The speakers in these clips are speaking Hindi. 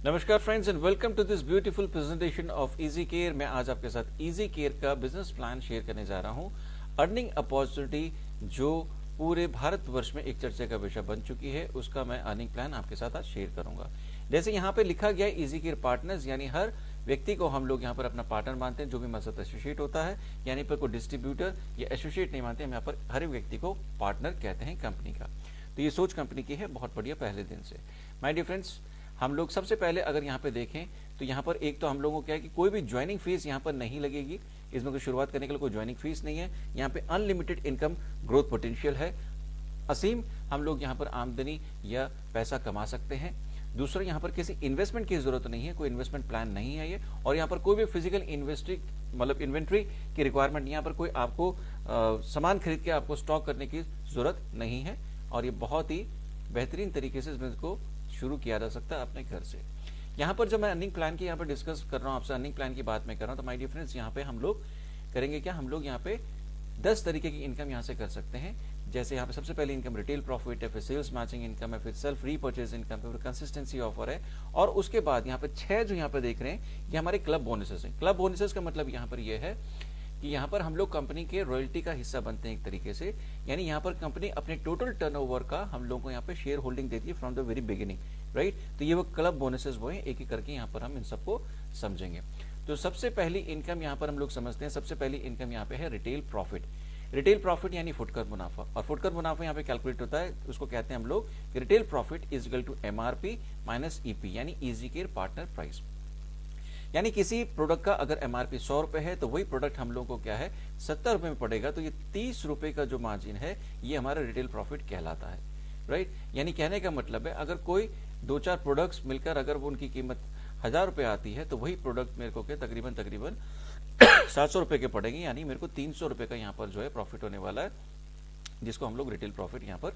नमस्कार friends and welcome to this beautiful presentation of easy care. मैं आज आपके साथ इजी केयर का बिजनेस प्लान शेयर करने जा रहा हूं। अर्निंग अपॉर्चुनिटी जो पूरे भारतवर्ष में एक चर्चा का विषय बन चुकी है, उसका मैं अर्निंग प्लान आपके साथ आज शेयर करूंगा। जैसे यहाँ पे लिखा गया इजी केयर पार्टनर्स, यानी हर व्यक्ति को हम लोग यहाँ पर अपना पार्टनर मानते हैं जो भी हमारे साथ एसोसिएट होता है, यानी पर कोई डिस्ट्रीब्यूटर या एसोसिएट नहीं मानते, हम यहाँ पर हर एक व्यक्ति को पार्टनर कहते हैं कंपनी का। तो ये सोच कंपनी की है, बहुत बढ़िया पहले दिन से। माय डियर फ्रेंड्स, हम लोग सबसे पहले अगर यहाँ पे देखें तो यहाँ पर एक तो हम लोगों को क्या है कि कोई भी ज्वाइनिंग फीस यहाँ पर नहीं लगेगी। इसमें कोई शुरुआत करने के लिए कोई ज्वाइनिंग फीस नहीं है। यहाँ पे अनलिमिटेड इनकम ग्रोथ पोटेंशियल है, असीम हम लोग यहाँ पर आमदनी या पैसा कमा सकते हैं। दूसरा, यहाँ पर किसी इन्वेस्टमेंट की जरूरत नहीं है, कोई इन्वेस्टमेंट प्लान नहीं है ये। और यहाँ पर कोई भी फिजिकल इन्वेंट्री की रिक्वायरमेंट, यहाँ पर कोई आपको सामान खरीद के आपको स्टॉक करने की जरूरत नहीं है। और ये बहुत ही बेहतरीन तरीके से बिजनेस को शुरू किया जा सकता है अपने घर से। यहाँ पर जब मैं अर्निंग प्लान की यहाँ पर डिस्कस कर रहा हूँ, आपसे अर्निंग प्लान की बात मैं कर रहा हूँ, तो माय डियर फ्रेंड्स यहाँ पे हम लोग करेंगे क्या, हम लोग यहाँ पे 10 तरीके की इनकम यहाँ से कर सकते हैं। जैसे यहाँ पे सबसे पहले इनकम रिटेल प्रॉफिट है, फिर सेल्स मैचिंग इनकम है, फिर सेल्फ रीपर्चेज इनकम है, फिर कंसिस्टेंसी ऑफर है। और उसके बाद यहाँ पे 6 जो यहाँ पे देख रहे हैं ये हमारे क्लब बोनसेस हैं। क्लब बोनसेस का मतलब यहाँ पर ये है कि यहाँ पर हम लोग कंपनी के रॉयल्टी का हिस्सा बनते हैं एक तरीके से, यानी यहाँ पर कंपनी अपने टोटल टर्नओवर का हम लोगों को यहाँ पे शेयर होल्डिंग देती है from the very beginning, right. तो ये वो क्लब बोनसेस वो हैं, एक एक करके यहाँ पर हम इन सबको समझेंगे। तो सबसे पहली इनकम यहाँ पर हम लोग समझते हैं, सबसे पहली इनकम यहाँ पे है रिटेल प्रॉफिट। रिटेल प्रॉफिट यानी फुटकर मुनाफा, और फुटकर मुनाफा यहाँ पे कैलकुलेट होता है, उसको कहते हैं हम लोग retail profit is equal to MRP minus EP, यानी इजी केयर पार्टनर प्राइस। यानी किसी प्रोडक्ट का अगर MRP 100 रुपए है तो वही प्रोडक्ट हम लोगों को क्या है 70 रुपए में पड़ेगा, तो ये 30 रुपए का जो मार्जिन है ये हमारा रिटेल प्रॉफिट कहलाता है, राइट। यानी कहने का मतलब है अगर कोई 2-4 प्रोडक्ट्स मिलकर अगर वो उनकी कीमत 1000 रुपए आती है तो वही प्रोडक्ट मेरे को क्या तकरीबन 700 रुपए के पड़ेंगे, यानी मेरे को 300 रुपए का यहाँ पर जो है प्रॉफिट होने वाला है, जिसको हम लोग रिटेल प्रॉफिट यहाँ पर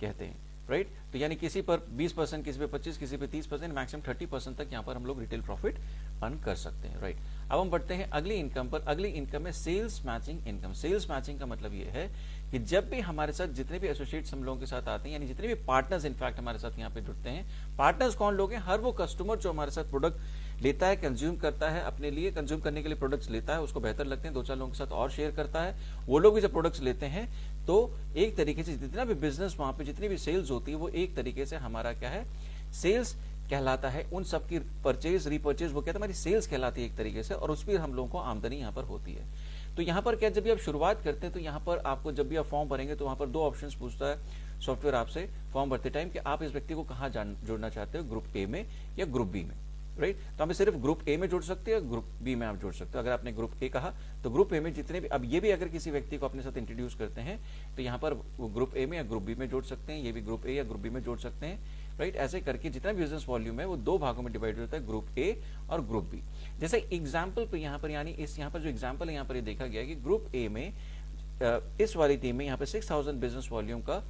कहते हैं, राइट। तो यानी किसी पर 20%, किसी पे 25%, किसी पे 30%, मैक्सिमम 30% तक यहाँ पर हम लोग रिटेल प्रॉफिट अर्न कर सकते हैं, राइट। अब हम बढ़ते हैं अगली इनकम पर। अगली इनकम है sales matching income. Sales matching का मतलब ये है कि जब भी हमारे साथ जितने भी एसोसिएट्स हम लोगों के साथ आते हैं, यानी जितने भी पार्टनर्स इनफैक्ट हमारे साथ यहाँ पे जुड़ते हैं, पार्टनर्स कौन लोग हैं, हर वो कस्टमर जो हमारे साथ प्रोडक्ट लेता है, कंज्यूम करता है, अपने लिए कंज्यूम करने के लिए प्रोडक्ट्स लेता है, उसको बेहतर लगते हैं, 2-4 लोगों के साथ और शेयर करता है, वो लोग भी जब प्रोडक्ट्स लेते हैं तो एक तरीके से जितना भी बिजनेस वहां पे जितनी भी सेल्स होती है वो एक तरीके से हमारा क्या है सेल्स कहलाता है। उन सब की परचेज रीपरचेज वो कहते हैं हमारी सेल्स कहलाती है एक तरीके से, और उस पर हम लोगों को आमदनी यहाँ पर होती है। तो यहाँ पर क्या, जब भी आप शुरुआत करते हैं तो यहाँ पर आपको जब भी आप फॉर्म भरेंगे तो वहां पर 2 ऑप्शंस पूछता है सॉफ्टवेयर आपसे फॉर्म भरते टाइम कि आप इस व्यक्ति को कहाँ जोड़ना चाहते हो, ग्रुप ए में या ग्रुप बी में, राइट। तो हमें सिर्फ ग्रुप ए में जोड़ सकते हैं, ग्रुप बी में आप जोड़ सकते हो। अगर आपने ग्रुप ए कहा तो ग्रुप ए में जितने भी, अब ये भी अगर किसी व्यक्ति को अपने साथ इंट्रोड्यूस करते हैं तो यहाँ पर वो ग्रुप ए में या ग्रुप बी में जोड़ सकते हैं, ये भी ग्रुप ए या ग्रुप बी में जोड़ सकते हैं, राइट। ऐसे करके जितना भी बिजनेस वॉल्यूम है वो 2 भागों में डिवाइड होता है, ग्रुप ए और ग्रुप बी। जैसे एग्जाम्पल पे यहाँ पर, यानी इस यहाँ पर जो एग्जाम्पल है यहाँ पर ये देखा गया है कि ग्रुप ए में इस वाली टीम में यहाँ पे 6000 बिजनेस वॉल्यूम का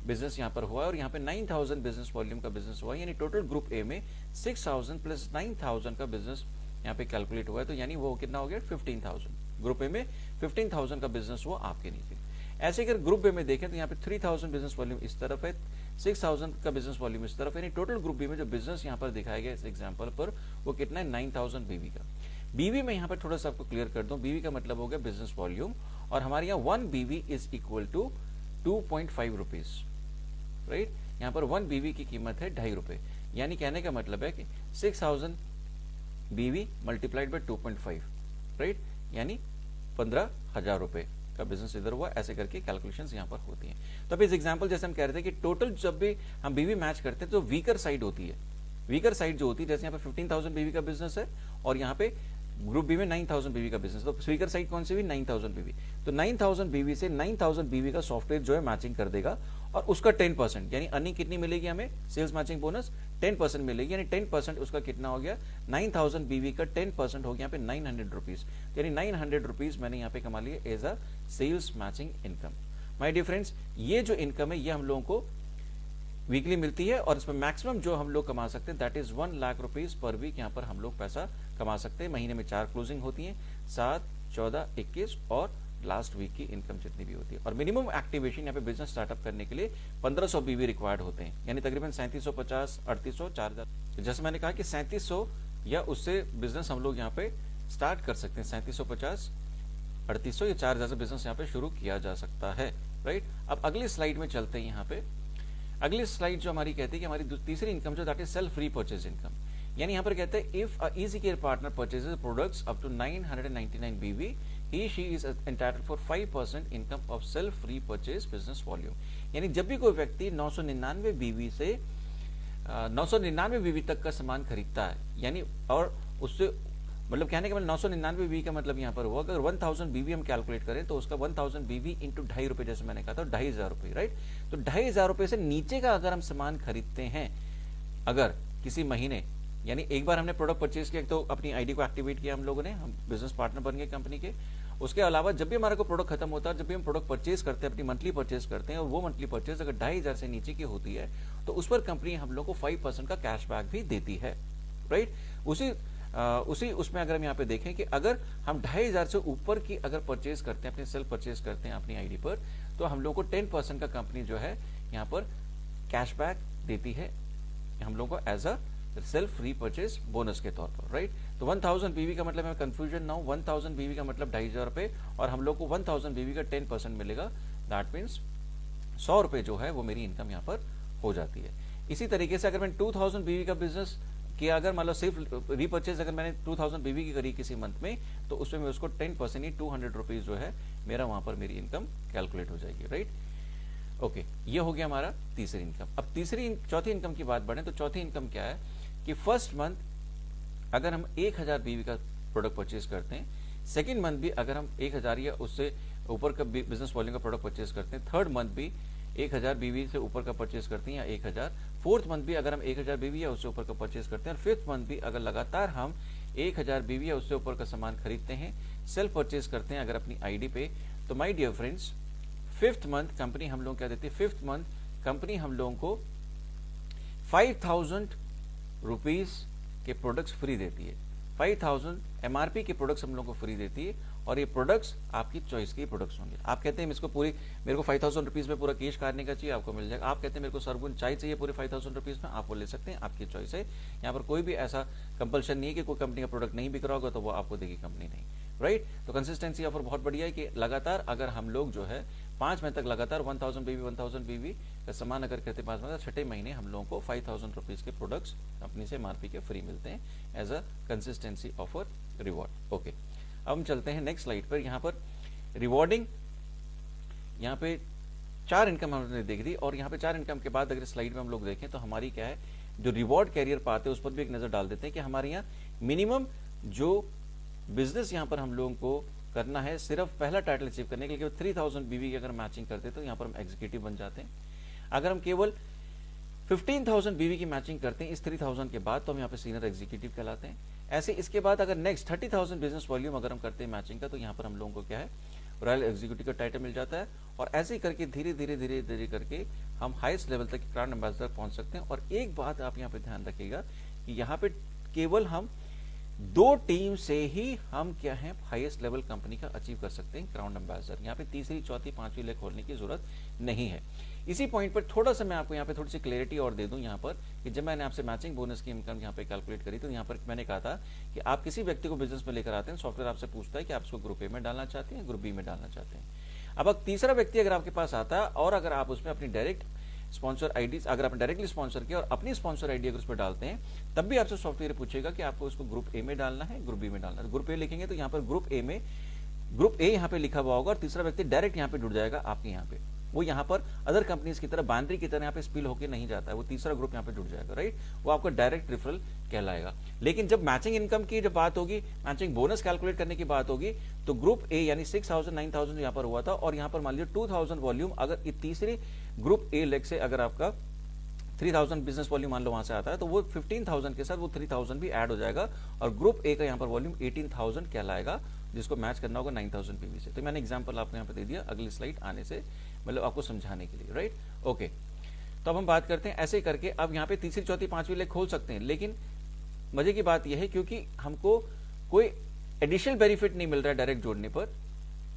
बिजनेस यहाँ पर हुआ और यहाँ पे 9000 बिजनेस वॉल्यूम का बिजनेस हुआ, यानी टोटल ग्रुप ए में 6000 प्लस 9000 का बिजनेस यहाँ पे कैलकुलेट हुआ है, तो यानी वो कितना हो गया 15000। ग्रुप ए में 15000 का बिजनेस हुआ आपके नीचे। ऐसे अगर ग्रुप बी में देखें तो यहाँ पे 3000 बिजनेस वॉल्यूम इस तरफ है, 6000 का बिजनेस वॉल्यूम इस तरफ है, यानी टोटल ग्रुप बी में जो बिजनेस यहाँ पर दिखाया गया इस एग्जाम्पल पर वो कितना है 9000 बीवी का। बीवी में यहाँ पर थोड़ा सा आपको क्लियर कर दूं, बीवी का मतलब हो गया बिजनेस वॉल्यूम, और हमारे यहाँ 1 BV is equal to 2.5 rupees, right. यहाँ पर 1 बीवी की कीमत है 2.5 रुपए, यानी कहने का मतलब है कि 6000 बीवी मल्टीप्लाइड बाय 2.5, राइट, यानी 15,000 रुपए का बिजनेस इधर हुआ। ऐसे करके कैलकुलेशंस यहाँ पर होती हैं। तो अब इस एग्जांपल जैसे हम कह रहे थे कि टोटल जब भी हम बीवी मैच करते हैं तो वीकर साइड होती है, वीकर साइड जो होती है, जैसे यहाँ पे 15,000 बीवी का बिजनेस है और यहाँ पे ग्रुप बी में 9000 बीवी का बिजनेस, तो वीकर साइड कौन सी हुई 9000 बीवी, तो 9000 बीवी से 9000 बीवी का सॉफ्टवेयर जो है मैचिंग कर देगा और उसका 10%, यानी अर्निंग कितनी मिलेगी हमें सेल्स मैचिंग बोनस 10% मिलेगी, यानी 10% उसका कितना हो गया 9000 बीवी का 10% हो गया यहाँ पे 900 रुपीज, यानी 900 रुपीज मैंने यहाँ पे कमा लिया as a sales matching income. My dear friends, ये जो इनकम है ये हम लोगों को वीकली मिलती है और इसमें मैक्सिमम जो हम लोग कमा सकते हैं that is 1 lakh rupees per week. यहाँ पर हम लोग पैसा कमा सकते हैं। महीने में 4 क्लोजिंग होती हैं, 7, 14, 21 और लास्ट वीक की इनकम जितनी भी होती है। और मिनिमम एक्टिवेशन यहाँ पे बिजनेस स्टार्टअप करने के लिए 1500 बीवी रिक्वायर्ड होते हैं, यानी तकरीबन 3750, 3800, 4000। जैसे मैंने कहा कि 3700 या उससे बिजनेस हम लोग यहाँ पे स्टार्ट कर सकते हैं। 3750, 3800 या 4000 से बिजनेस यहाँ पे शुरू किया जा सकता है, राइट। अब अगली स्लाइड में चलते हैं। यहाँ पे अगली स्लाइड जो हमारी कहती है कि हमारी तीसरी इनकम जो that is self repurchase income, यानी यहाँ पर कहते हैं if a easy care partner purchases products up to 999 BV, he she is entitled for 5% income of self repurchase business volume। यानी जब भी कोई व्यक्ति 999 बीवी से 999 बीवी तक का सामान खरीदता है, यानी और उससे मतलब कहने का मतलब 999 बीवी का मतलब यहाँ पर हुआ अगर 1000 बीवी हम कैलकुलेट करें तो उसका 1000 बीवी इंटू ₹2.5, जैसे मैंने कहा था 2500 रुपये, राइट। तो 2500 रुपये से नीचे का अगर हम सामान खरीदते हैं अगर किसी महीने, यानी एक बार हमने प्रोडक्ट परचेज किया तो अपनी आईडी को एक्टिवेट किया हम लोगों ने, हम बिजनेस पार्टनर बन गए कंपनी के। उसके अलावा जब भी हमारा को प्रोडक्ट खत्म होता है, जब भी हम प्रोडक्ट परचेज करते हैं, अपनी मंथली परचेज करते हैं, और वो मंथली परचेज अगर 2500 से नीचे की होती है तो उस पर कंपनी हम लोग को 5% का कैशबैक भी देती है, राइट। उसी उसमें अगर हम यहाँ पे देखें कि अगर हम 2500 से ऊपर की अगर परचेज करते हैं, अपनी सेल्फ परचेज करते हैं अपनी आईडी पर, तो हम लोग को 10% का कंपनी जो है यहाँ पर कैशबैक देती है हम लोग को as a self repurchase bonus के तौर पर, राइट। तो 1000 बीवी का मतलब है कंफ्यूजन ना हो, 1000 बीवी का मतलब 2500 रुपये, और हम लोग को 1000 बीवी का 10% मिलेगा, दैट मीन्स 100 रुपये जो है वो मेरी इनकम यहाँ पर हो जाती है। इसी तरीके से अगर मैं 2000 बीवी का बिजनेस किया, अगर मतलब सिर्फ रीपर्चेज अगर मैंने 2000 बीवी की करी किसी मंथ में, तो उसमें मैं उसको 10% ही 200 रुपीज जो है मेरा वहां पर मेरी इनकम कैलकुलेट हो जाएगी, राइट। ओके, ये हो गया हमारा तीसरी इनकम। अब चौथी इनकम की बात बढ़े तो चौथी इनकम क्या है कि फर्स्ट मंथ अगर हम 1000 बीवी का प्रोडक्ट परचेज करते हैं, सेकेंड मंथ भी अगर हम 1000 या उससे ऊपर का बिजनेस वॉल्यूम का प्रोडक्ट परचेज करते हैं, थर्ड मंथ भी 1000 बीवी से ऊपर का परचेज करते हैं या 1000, फोर्थ मंथ भी अगर हम 1000 बीवी या उससे ऊपर का परचेज करते हैं, और फिफ्थ मंथ भी अगर लगातार हम 1000 बीवी या उससे ऊपर का सामान खरीदते हैं, सेल्फ परचेज करते हैं अगर अपनी आईडी पे, तो my dear friends fifth month company हम लोग क्या देती है, फिफ्थ मंथ कंपनी हम लोगों को 5000 रुपीज के प्रोडक्ट्स फ्री देती है। 5000 एमआरपी के प्रोडक्ट्स हम लोग को फ्री देती है, और ये प्रोडक्ट्स आपकी चॉइस के प्रोडक्ट्स होंगे। आप कहते हैं इसको पूरी मेरे को 5000 रुपीज में पूरा केश काटने का चाहिए, आपको मिल जाएगा। आप कहते हैं मेरे को सरगुन चाय चाहिए पूरे 5000 रुपीज में, आप वो ले सकते हैं, आपकी चॉइस है। यहाँ पर कोई भी ऐसा कंपल्शन नहीं है कि कोई कंपनी का प्रोडक्ट नहीं बिक रहा होगा तो वो आपको देगी कंपनी, नहीं, राइट। तो कंसिस्टेंसी ऑफर बहुत बढ़िया है कि लगातार अगर हम लोग जो है 5 महीने तक लगातार 1000 बीवी का सामान अगर करते 5 महीने, छठे महीने हम लोगों को 5000 रुपीज के प्रोडक्ट्स कंपनी से एमआरपी के फ्री मिलते हैं as a consistency offer reward. Okay, अब हम चलते हैं नेक्स्ट स्लाइड पर। यहाँ पर रिवॉर्डिंग, यहाँ पे 4 इनकम हमने देख दी, और यहाँ पे 4 इनकम के बाद अगर स्लाइड में हम लोग देखें तो हमारी क्या है, जो रिवॉर्ड कैरियर पाते हैं उस पर भी एक नजर डाल देते हैं कि हमारे यहाँ मिनिमम जो बिजनेस यहाँ पर हम लोगों को करना है सिर्फ पहला टाइटल अचीव करने के लिए 3000 बीवी की अगर मैचिंग करते तो यहाँ पर हम एग्जीक्यूटिव बन जाते हैं। अगर हम केवल 15000 बीवी की मैचिंग करते हैं इस 3000 के बाद तो हम यहाँ पे सीनियर एग्जीक्यूटिव कहलाते हैं। ऐसे इसके बाद अगर नेक्स्ट 30000 बिजनेस वॉल्यूम अगर हम करते हैं मैचिंग का तो यहाँ पर हम लोगों को क्या है, रॉयल एग्जीक्यूटिव का टाइटल मिल जाता है, और ऐसे ही करके धीरे धीरे करके हम हाईएस्ट लेवल तक ब्रांड एम्बेसडर पहुंच सकते हैं। और एक बात आप यहाँ पे ध्यान रखिएगा कि यहाँ पे केवल हम 2 टीम से ही हम क्या है हाईएस्ट लेवल कंपनी का अचीव कर सकते हैं क्राउन एम्बेसडर। यहाँ पे तीसरी, चौथी, पांचवी लेग खोलने की जरूरत नहीं है। इसी पॉइंट पर थोड़ा सा मैं आपको यहाँ पे थोड़ी सी क्लैरिटी और दे दूं यहाँ पर कि जब मैंने आपसे मैचिंग बोनस की इनकम यहाँ पे कैलकुलेट करी तो यहाँ पर मैंने कहा था कि आप किसी व्यक्ति को बिजनेस में लेकर आते हैं, सॉफ्टवेयर आपसे पूछता है कि आप उसको ग्रुप ए में डालना चाहते हैं, ग्रुप बी में डालना चाहते हैं। अब तीसरा व्यक्ति अगर आपके पास आता है और अगर आप उसमें अपनी डायरेक्ट स्पॉन्सर आईडी अगर आपने डायरेक्टली स्पॉन्सर किया और अपनी स्पॉन्सर आईडी अगर उस पर डालते हैं, तब भी आपसे सॉफ्टवेयर पूछेगा कि आपको उसको ग्रुप ए में डालना है, ग्रुप बी में डालना है। ग्रुप ए लिखेंगे तो यहाँ पर ग्रुप ए यहाँ पे लिखा हुआ होगा और तीसरा व्यक्ति डायरेक्ट यहाँ पे जुड़ जाएगा आपके यहाँ पे। वो यहाँ पर अदर कंपनीज की तरह बाउंड्री की तरह यहाँ पे स्पिल होकर नहीं जाता है, वो तीसरा ग्रुप यहाँ पे जुड़ जाएगा, राइट। वो आपका डायरेक्ट रेफरल कहलाएगा। लेकिन जब मैचिंग इनकम की जब बात होगी, मैचिंग बोनस कैलकुलेट करने की बात होगी, तो ग्रुप ए यानी 6000 9000 यहाँ पर हुआ था, और यहाँ पर मान लीजिए 2000 वॉल्यूम अगर ये तीसरे ग्रुप ए लेग से अगर आपका 3000 बिजनेस वॉल्यूम मान लो वहां से आता है तो वो 15000 के साथ वो 3000 भी ऐड हो जाएगा और ग्रुप ए का यहाँ पर वॉल्यूम 18000 कहलाएगा, जिसको मैच करना होगा 9000 पीवी से। तो मैंने एग्जांपल आपको यहाँ पे दे दिया अगली स्लाइड आने से, मतलब आपको समझाने के लिए, राइट। ओके, तो अब हम बात करते हैं ऐसे करके। अब यहाँ पे तीसरी, चौथी, पांचवी लेग खोल सकते हैं, लेकिन मजे की बात यह है क्योंकि हमको कोई एडिशनल बेनिफिट नहीं मिल रहा है डायरेक्ट जोड़ने पर,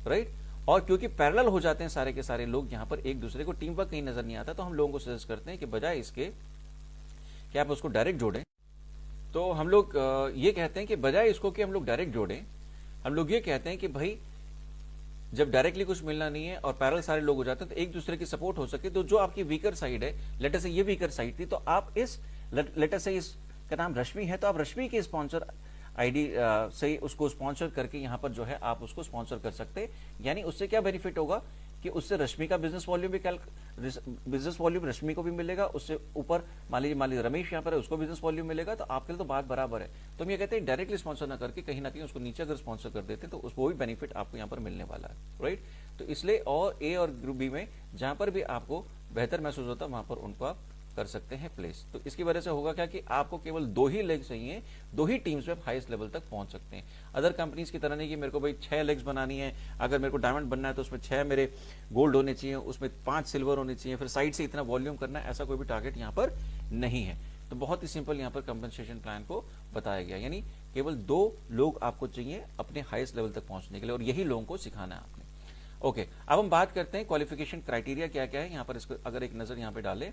राइट। और क्योंकि पैरेलल हो जाते हैं सारे के सारे लोग यहाँ पर, एक दूसरे को टीम वर्क कहीं नजर नहीं आता, तो हम लोगों को सजेस्ट करते हैं कि बजाय इसके कि आप उसको डायरेक्ट जोड़ें, तो हम लोग ये कहते हैं कि बजाय इसको कि हम लोग डायरेक्ट जोड़ें, हम लोग ये कहते हैं कि भाई जब डायरेक्टली कुछ मिलना नहीं है और पैरेलल सारे लोग हो जाते हैं तो एक दूसरे की सपोर्ट हो सके, तो जो आपकी वीकर साइड है, लेटर से ये वीकर साइड थी, तो आप इस लेटर से इसका नाम रश्मि है, तो आप रश्मि के स्पॉन्सर आईडी से उसको स्पॉन्सर करके यहाँ पर जो है आप उसको स्पॉन्सर कर सकते हैं। यानी उससे क्या बेनिफिट होगा कि उससे रश्मि का बिजनेस वॉल्यूम भी बिजनेस वॉल्यूम रश्मि को भी मिलेगा, उससे ऊपर मान लीजिए रमेश यहाँ पर है, उसको बिजनेस वॉल्यूम मिलेगा, तो आपके लिए तो बात बराबर है। तो हम ये कहते हैं डायरेक्टली स्पॉन्सर ना करके कहीं ना कहीं उसको नीचे अगर स्पॉन्सर कर देते हैं तो उसको भी बेनिफिट आपको यहाँ पर मिलने वाला है, राइट। तो इसलिए और ए और ग्रुप बी में जहां पर भी आपको बेहतर महसूस होता है वहां पर उनको आप कर सकते हैं प्लेस। तो इसकी वजह से होगा क्या कि आपको केवल 2 ही लेग्स चाहिए, 2 ही टीम्स में हाईएस्ट लेवल तक पहुंच सकते हैं। अदर कंपनीज की तरह नहीं कि मेरे को भाई 6 लेग्स बनानी है, अगर मेरे को डायमंड बनना है तो उसमें 6 मेरे गोल्ड होने चाहिए, उसमें 5 सिल्वर होने चाहिए, फिर साइड से इतना वॉल्यूम करना है, ऐसा कोई भी टारगेट यहाँ पर नहीं है। तो बहुत ही सिंपल यहाँ पर कंपनसेशन प्लान को बताया गया, यानी केवल 2 लोग आपको चाहिए अपने हाईएस्ट लेवल तक पहुंचने के लिए, और यही लोगों को सिखाना है आपने। ओके, अब हम बात करते हैं क्वालिफिकेशन क्राइटेरिया क्या क्या है यहाँ पर। इसको अगर एक नजर यहाँ पे डालें,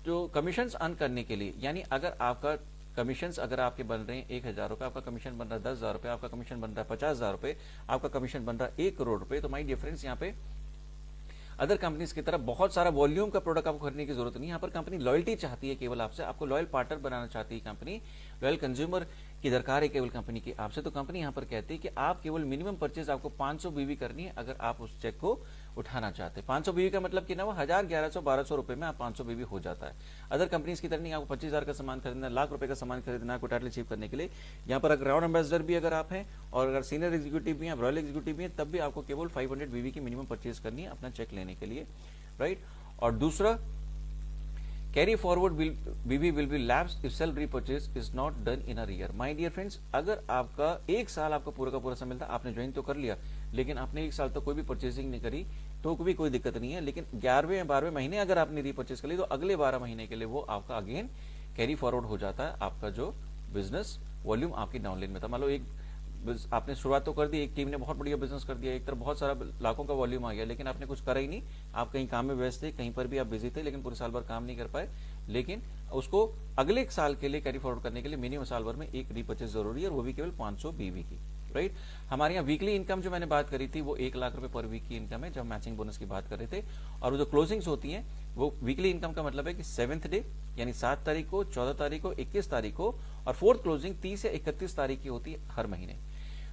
जो कमीशंस अर्न करने के लिए, यानी अगर आपका कमीशंस अगर आपके बन रहे हैं 1000 रुपए, आपका कमीशन बन रहा है 10,000 रुपए, आपका कमीशन बन रहा है 50,000 रुपए, आपका कमीशन बन रहा है 1 करोड़ रुपए, तो माई डिफरेंस यहाँ पे अदर कंपनीज की तरह बहुत सारा वॉल्यूम का प्रोडक्ट आपको खरीदने की जरूरत नहीं। यहाँ पर कंपनी लॉयल्टी चाहती है केवल आपसे, आपको लॉयल पार्टनर बनाना चाहती है कंपनी, लॉयल कंज्यूमर की दरकार है केवल कंपनी की आपसे। तो कंपनी यहाँ पर कहती है कि आप केवल मिनिमम परचेज आपको 500 बीवी करनी है अगर आप उस चेक को उठाना चाहते हैं। 500 बीवी का मतलब कि ना वो 1000, 1100, 1200 रुपए में आप 500 बीवी हो जाता है। अदर कंपनीज की तरह नहीं, आपको 25,000 का सामान खरीदना, लाख रुपए का सामान खरीदना को टाइटल अचीव करने के लिए। यहाँ पर अगर ग्राउंड एम्बेसडर भी अगर आप हैं और अगर सीनियर एग्जीक्यूटिव भी हैं, रॉयल एग्जीक्यूटिव भी हैं, तब भी आपको केवल 500 बीवी की मिनिमम परचेज करनी है अपना चेक लेने के लिए, राइट। और दूसरा, carry forward BV will be lapse if self repurchase is not done in a year. My dear friends, अगर आपका 1 साल आपका पूरा का पूरा समय मिलता, आपने ज्वाइन तो कर लिया लेकिन आपने 1 साल तक कोई भी परचेसिंग नहीं करी, तो भी कोई दिक्कत नहीं है। लेकिन 11वें या 12वें महीने अगर आपने रीपर्चेज कर ली तो अगले 12 महीने के लिए वो आपका अगेन कैरी फॉरवर्ड हो जाता है, आपका जो बिजनेस वॉल्यूम आपकी डाउनलाइन में था। मान लो एक आपने शुरुआत तो कर दी, एक टीम ने बहुत बढ़िया बिजनेस कर दिया, एक तरफ बहुत सारा लाखों का वॉल्यूम आ गया, लेकिन आपने कुछ करा ही नहीं, आप कहीं काम में व्यस्त थे, कहीं पर भी आप बिजी थे, लेकिन पूरे साल भर काम नहीं कर पाए। लेकिन उसको अगले 1 साल के लिए कैरी फॉरवर्ड करने के लिए मिनिमम साल भर में एक रीपर्चेज जरूरी है, और वो भी केवल 500 बीवी की, राइट। हमारे यहाँ वीकली इनकम जो मैंने बात करी थी वो 1 लाख रुपए पर वीक की इनकम है, जब मैचिंग बोनस की बात कर रहे थे। और वो जो क्लोजिंग्स होती हैं वो वीकली इनकम का मतलब है कि 7th डे यानी 7 तारीख को, 14 तारीख को, 21 तारीख को, और 4th क्लोजिंग 30 या 31 तारीख की होती है हर महीने।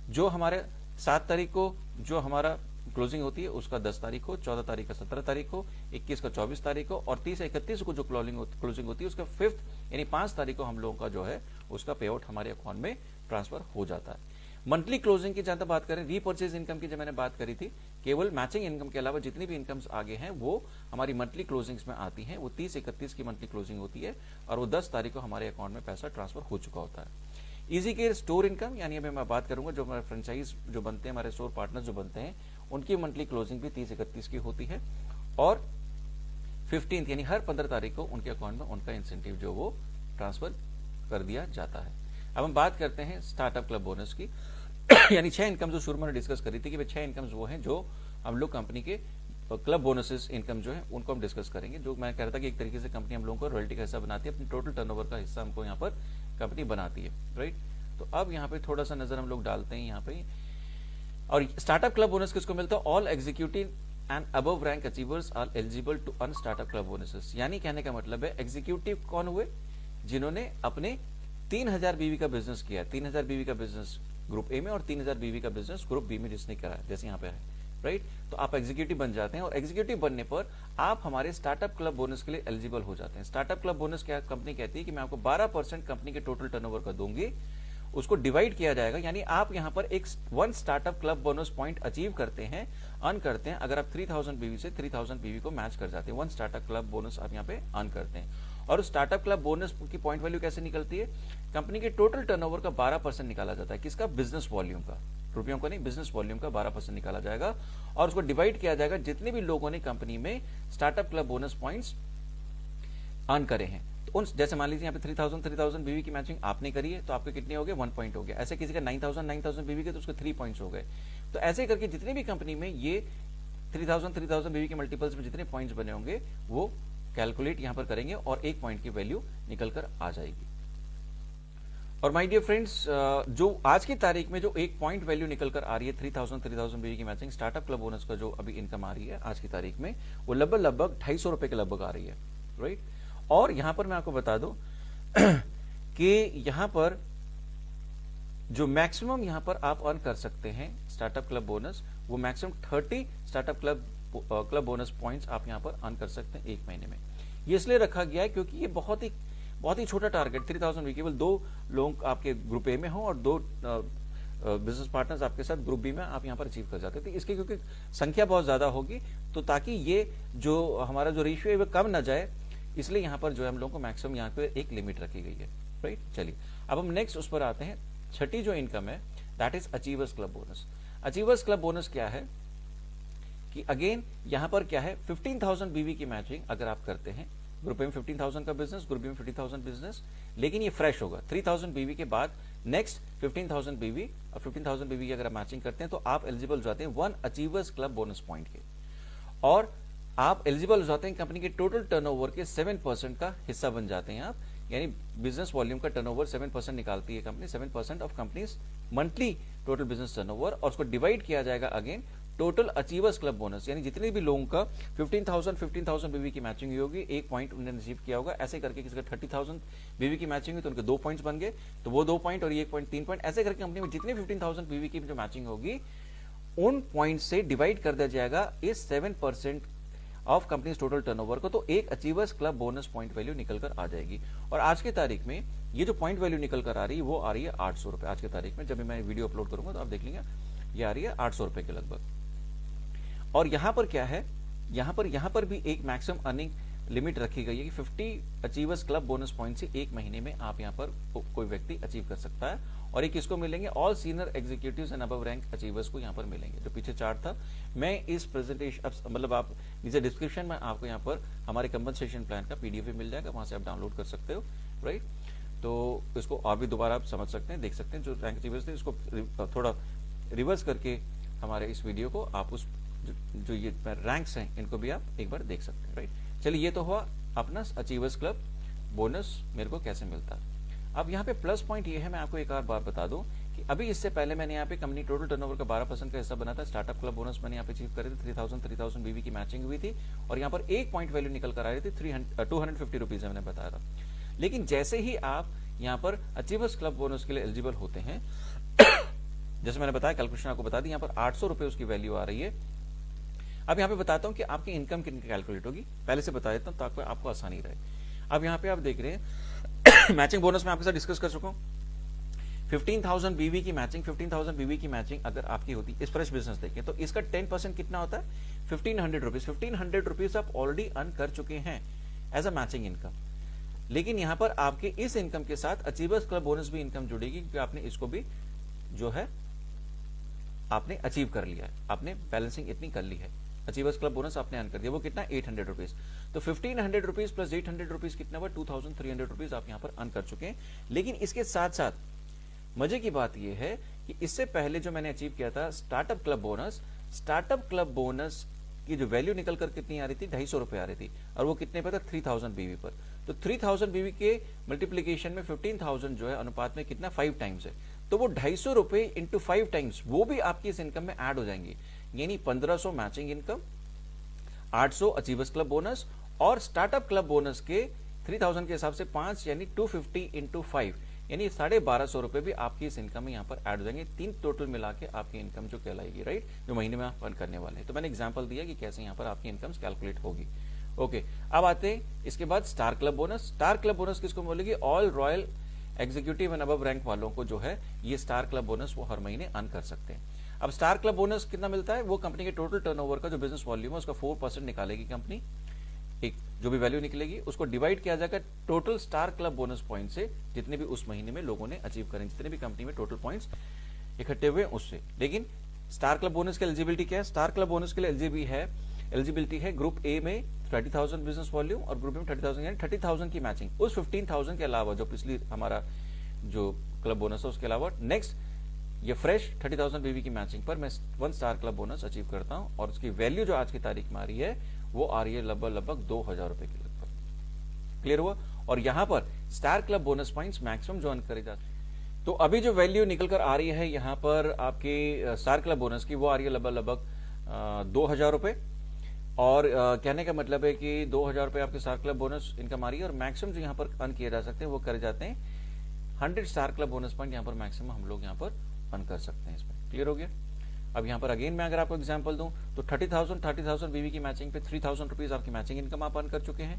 जो हमारे 7 तारीख को जो हमारा क्लोजिंग होती है उसका 10 तारीख को, 14 तारीख का 17 तारीख को, 21 का 24 तारीख को, और 30 या 31 को जो क्लोजिंग होती है उसका 5th यानी 5 तारीख को हम लोगों का जो है उसका पे आउट हमारे अकाउंट में ट्रांसफर हो जाता है। मंथली क्लोजिंग की जहां बात करें, रीपर्चेज इनकम की जो मैंने बात करी थी, केवल मैचिंग इनकम के अलावा जितनी भी इनकम्स आगे हैं वो हमारी मंथली क्लोजिंग्स में आती हैं। वो 30-31 की मंथली क्लोजिंग होती है और वो 10 तारीख को हमारे अकाउंट में पैसा ट्रांसफर हो चुका होता है। इजी केयर स्टोर इनकम, यानी अभी मैं बात करूंगा जो हमारे फ्रेंचाइज जो बनते हैं, हमारे स्टोर पार्टनर जो बनते हैं, उनकी मंथली क्लोजिंग भी 30-31 की होती है, और 15th यानी हर 15 तारीख को उनके अकाउंट में उनका इंसेंटिव जो वो ट्रांसफर कर दिया जाता है। अब हम बात करते हैं स्टार्टअप क्लब बोनस की यानी 6 इनकम जो शुरू में डिस्कस करी थी कि 6 इनकम्स वो हैं जो हम लोग कंपनी के क्लब बोनसेस इनकम जो है उनको हम डिस्कस करेंगे। जो मैं कह रहा था कि एक तरीके से कंपनी हम लोगों को रॉयल्टी का हिस्सा बनाती है, अपनी टोटल टर्नओवर का हिस्सा हमको यहाँ पर कंपनी बनाती है, राइट। तो अब यहाँ पे थोड़ा सा नजर हम लोग डालते हैं यहाँ पे, और स्टार्टअप क्लब बोनस किसको मिलता है? All executive and above rank achievers are eligible to earn startup club bonuses. यानी कहने का मतलब है एग्जीक्यूटिव कौन हुए? जिन्होंने अपने 3000 बीवी का बिजनेस किया, 3000 बीवी का बिजनेस ग्रुप ए में और 3000 बीवी का बिजनेस ग्रुप बी में जिसने करा है, जैसे यहाँ पे है, राइट। तो आप एग्जीक्यूटिव बन जाते हैं, और एग्जीक्यूटिव बनने पर आप हमारे स्टार्टअप क्लब बोनस के लिए एलिजिबल हो जाते हैं। स्टार्टअप क्लब बोनस क्या कंपनी कहती है कि मैं आपको 12% कंपनी के टोटल टर्नओवर का दूंगी, उसको डिवाइड किया जाएगा। यानी आप यहां पर एक 1 startup club bonus point achieve करते हैं, अर्न करते हैं, अगर आप 3000 बीवी से 3000 बीवी को मैच कर जाते हैं, 1 स्टार्टअप क्लब बोनस आप यहाँ पे अर्न करते हैं। और स्टार्टअप क्लब बोनस की पॉइंट वैल्यू कैसे निकलती है? कंपनी के टोटल टर्नओवर का 12% निकाला जाता है। किसका? बिजनेस वॉल्यूम का, रुपयों का नहीं, बिजनेस वॉल्यूम का 12% निकाला जाएगा, और उसको डिवाइड किया जाएगा जितने भी लोगों ने कंपनी में startup club bonus points earn करे हैं। तो उन जैसे मान लीजिए यहाँ पे 3000 बीवी की मैचिंग आपने करी है, तो आपके कितने हो गए? 1 पॉइंट हो गया। ऐसे किसी का 9000 बीवी के, तो उसके 3 पॉइंट्स हो गए। तो ऐसे करके जितनी भी कंपनी में ये 3000 बीवी के मल्टीपल्स में जितने पॉइंट्स बने होंगे वो कैलकुलेट यहां पर करेंगे और एक पॉइंट की वैल्यू निकल कर आ जाएगी। और माय डियर फ्रेंड्स, जो आज की तारीख में जो एक पॉइंट वैल्यू निकल कर आ रही है 3000 बीवी की मैचिंग स्टार्टअप क्लब बोनस का जो अभी इनकम आ रही है आज की तारीख में, वो लगभग 250 रुपए के लगभग आ रही है, राइट। और यहां पर मैं आपको बता दूं कि यहां पर जो मैक्सिमम यहां पर आप अर्न कर सकते हैं स्टार्टअप क्लब बोनस, वो maximum 30 startup club bonus points आप यहां पर अर्न कर सकते हैं एक महीने में। ये इसलिए रखा गया है क्योंकि ये बहुत ही छोटा टारगेट 3000 भी केवल 2 लोग आपके ग्रुप ए में हो और 2 बिजनेस पार्टनर्स आपके साथ ग्रुप बी में आप यहां पर अचीव कर जाते थे। इसकी क्योंकि संख्या बहुत ज्यादा होगी तो ताकि ये जो हमारा जो रेशियो है वो कम ना जाए, इसलिए यहां पर जो है हम लोगों को मैक्सिमम यहां पे एक लिमिट रखी गई है, राइट। चलिए अब हम नेक्स्ट उस पर आते हैं। छठी जो इनकम है that is achievers club bonus. Achievers club bonus क्या है कि अगेन यहां पर क्या है 15,000 बीवी की मैचिंग अगर आप करते हैं, ग्रुप ए में 15,000 का बिजनेस, ग्रुप बी में 50,000 बिजनेस, लेकिन ये फ्रेश होगा 3000 बीवी के बाद नेक्स्ट 15,000 बीवी और 15,000 बीवी की अगर आप मैचिंग करते हैं तो आप एलिजिबल हो जाते हैं 1 अचीवर्स क्लब बोनस पॉइंट के, और आप एलिजिबल हो जाते हैं कंपनी के टोटल टर्नओवर के 7% का हिस्सा बन जाते हैं आप। यानी बिजनेस वॉल्यूम का टर्नओवर 7% निकालती है company, 7% of companies monthly total business turnover, और उसको डिवाइड किया जाएगा again total achievers club bonus, यानी जितने भी लोगों का 15,000 बीवी की मैचिंग हुई होगी, एक पॉइंट उन्होंने रिसीव किया होगा। ऐसे करके किसी का 30,000 बीवी की मैचिंग हुई तो उनके 2 पॉइंट्स बन गए, तो वो 2 पॉइंट और 1 पॉइंट 3 पॉइंट, ऐसे करके कंपनी में जितने 15,000 बीवी की जो मैचिंग होगी उन पॉइंट से डिवाइड कर दिया जाएगा इस 7% ऑफ कंपनी टोटल टर्नओवर को, तो एक achievers club bonus point value निकल कर आ जाएगी। और आज की तारीख में ये जो पॉइंट वैल्यू निकल कर आ रही है वो आ रही है 800 रुपए आज की तारीख में। जब भी मैं वीडियो अपलोड करूंगा तो आप देख लेंगे ये आ रही है 800 रुपए के लगभग। और यहां पर क्या है, यहां पर भी एक मैक्सिमम अर्निंग लिमिट रखी गई है कि 50 अचीवर्स क्लब बोनस पॉइंट से एक महीने में आप यहां पर कोई व्यक्ति अचीव कर सकता है। और ये किसको मिलेंगे, all senior executives and above rank achievers को यहां पर मिलेंगे। जो पीछे चार्ट था मैं इस प्रेजेंटेशन मतलब आप नीचे डिस्क्रिप्शन में आपको यहां पर हमारे कंपनसेशन प्लान का पीडीएफ भी मिल जाएगा, वहां से आप डाउनलोड कर सकते हो, राइट। तो इसको और भी दोबारा आप समझ सकते हैं, देख सकते हैं। जो रैंक अचीवर्स थे इसको थोड़ा रिवर्स करके हमारे इस वीडियो को आप उस जो ये रैंक्स हैं इनको भी आप एक बार देख सकते हैं, राइट। चलिए ये तो हुआ अपना अचीवर्स क्लब बोनस मेरे को कैसे मिलता है। अब यहाँ पे प्लस पॉइंट ये है, मैं आपको एक और बात बता दूं कि अभी इससे पहले मैंने यहाँ पे कंपनी टोटल टर्नओवर का 12% का हिस्सा बना था। स्टार्टअप क्लब बोनस मैंने यहाँ पे अचीव करे थे 3000 बीवी की मैचिंग हुई थी, और यहाँ पर एक पॉइंट वैल्यू निकल कर आ रही थी 250 रुपीज मैंने बताया था। लेकिन जैसे ही आप यहाँ पर अचीवर्स क्लब बोनस के लिए एलिजिबल होते हैं जैसे मैंने बताया, कैलकुलेशन आपको बता दी, यहाँ पर 800 रुपए उसकी वैल्यू आ रही है। अब यहाँ पे बताता हूँ कि आपकी इनकम कितनी कैलकुलेट होगी, पहले से बता देता हूँ ताकि आपको आसानी रहे। अब यहाँ पे आप देख रहे हैं मैचिंग बोनस में आपके साथ डिस्कस कर चुका हूँ। 15,000 बीवी की मैचिंग, 15,000 बीवी की मैचिंग अगर आपकी होती, इस फ्रेश बिजनेस देखें तो इसका 10% कितना होता है 1500 रुपीज। 1500 रुपीज आप ऑलरेडी अर्न कर चुके हैं एज अ मैचिंग इनकम। लेकिन यहां पर आपके इस इनकम के साथ अचीवर्स क्लब बोनस भी इनकम जुड़ेगी, क्योंकि आपने इसको भी जो है आपने अचीव कर लिया है, आपने बैलेंसिंग इतनी कर ली है। अचीवर्स क्लब बोनस आपने अर्न कर दिया, वो कितना 800 रुपीज। तो 1500 रुपीज प्लस 800 रुपीज कितना हुआ 2300 रुपीज आप यहां पर अर्न कर चुके हैं। लेकिन इसके साथ साथ मजे की बात यह है कि इससे पहले जो मैंने अचीव किया था startup club bonus, startup club bonus की जो वैल्यू निकल कर कितनी आ रही थी 250 रुपए आ रही थी, और वो कितने पर था 3000 बीवी पर। तो 3000 बीवी के मल्टीप्लीकेशन में 15,000 जो है अनुपात में कितना 5 टाइम्स है, तो वो 250 रुपए इंटू 5 टाइम्स वो भी आपकी इस इनकम में ऐड हो जाएंगी। यानी 1500 matching income, 800 achievers club bonus, और स्टार्टअप क्लब बोनस के 3000 के हिसाब से 5 यानी 250 इंटू 5 यानी 1250 रुपए भी आपकी इस इनकम में यहाँ पर ऐड हो जाएंगे। 3 टोटल मिला के आपकी इनकम जो कहलाएगी, राइट, जो महीने में आप अर्न करने वाले हैं। तो मैंने एग्जांपल दिया कि कैसे यहाँ पर आपकी इनकम कैलकुलेट होगी। ओके, अब आते हैं इसके बाद star club bonus. Star club bonus किसको बोलेगी, all royal executive and above rank वालों को जो है ये स्टार क्लब बोनस वो हर महीने अर्न कर सकते हैं। अब स्टार क्लब बोनस कितना मिलता है, वो कंपनी के टोटल टर्नओवर का जो बिजनेस वॉल्यूम है उसका 4% निकालेगी कंपनी। एक जो भी वैल्यू निकलेगी उसको डिवाइड किया जाएगा total star club bonus point से, जितने भी उस महीने में लोगों ने अचीव करें, जितने भी कंपनी में टोटल पॉइंट्स इकट्ठे हुए उससे। लेकिन स्टार क्लब बोनस की एलिजिबिलिटी क्या है, स्टार क्लब बोनस के लिए एलिजिबिलिटी है ग्रुप ए में 30,000 बिजनेस वॉल्यूम और ग्रुप में 30,000 यानी 30,000 की मैचिंग, उस 15,000 के अलावा जो पिछली हमारा जो क्लब बोनस है उसके अलावा नेक्स्ट ये फ्रेश 30,000 बीवी की मैचिंग पर मैं 1 स्टार क्लब बोनस अचीव करता हूं और उसकी वैल्यू जो आज की तारीख में आ रही है वो आ रही है लगभग 2,000 रुपए के लगभग। क्लियर हुआ? और यहां पर star club bonus points maximum जो अर्न करे जाते हैं। तो अभी जो वैल्यू निकल कर आ रही है यहां पर आपकी स्टार क्लब बोनस की, वो आ रही है लगभग 2,000 रुपए। और कहने का मतलब है कि 2,000 रुपए आपके स्टार क्लब बोनस इनकम आ रही है और मैक्सिमम जो यहाँ पर अर्न किए जा सकते हैं वो करे जाते हैं 100 स्टार क्लब बोनस पॉइंट यहाँ पर मैक्सिमम हम लोग यहाँ पर अर्न कर सकते हैं। इसमें क्लियर हो गया? अब यहाँ पर अगेन मैं अगर आपको एग्जांपल दूं तो 30,000 बीवी की मैचिंग पे 3,000 रुपीज आपकी मैचिंग इनकम आप अर्न कर चुके हैं।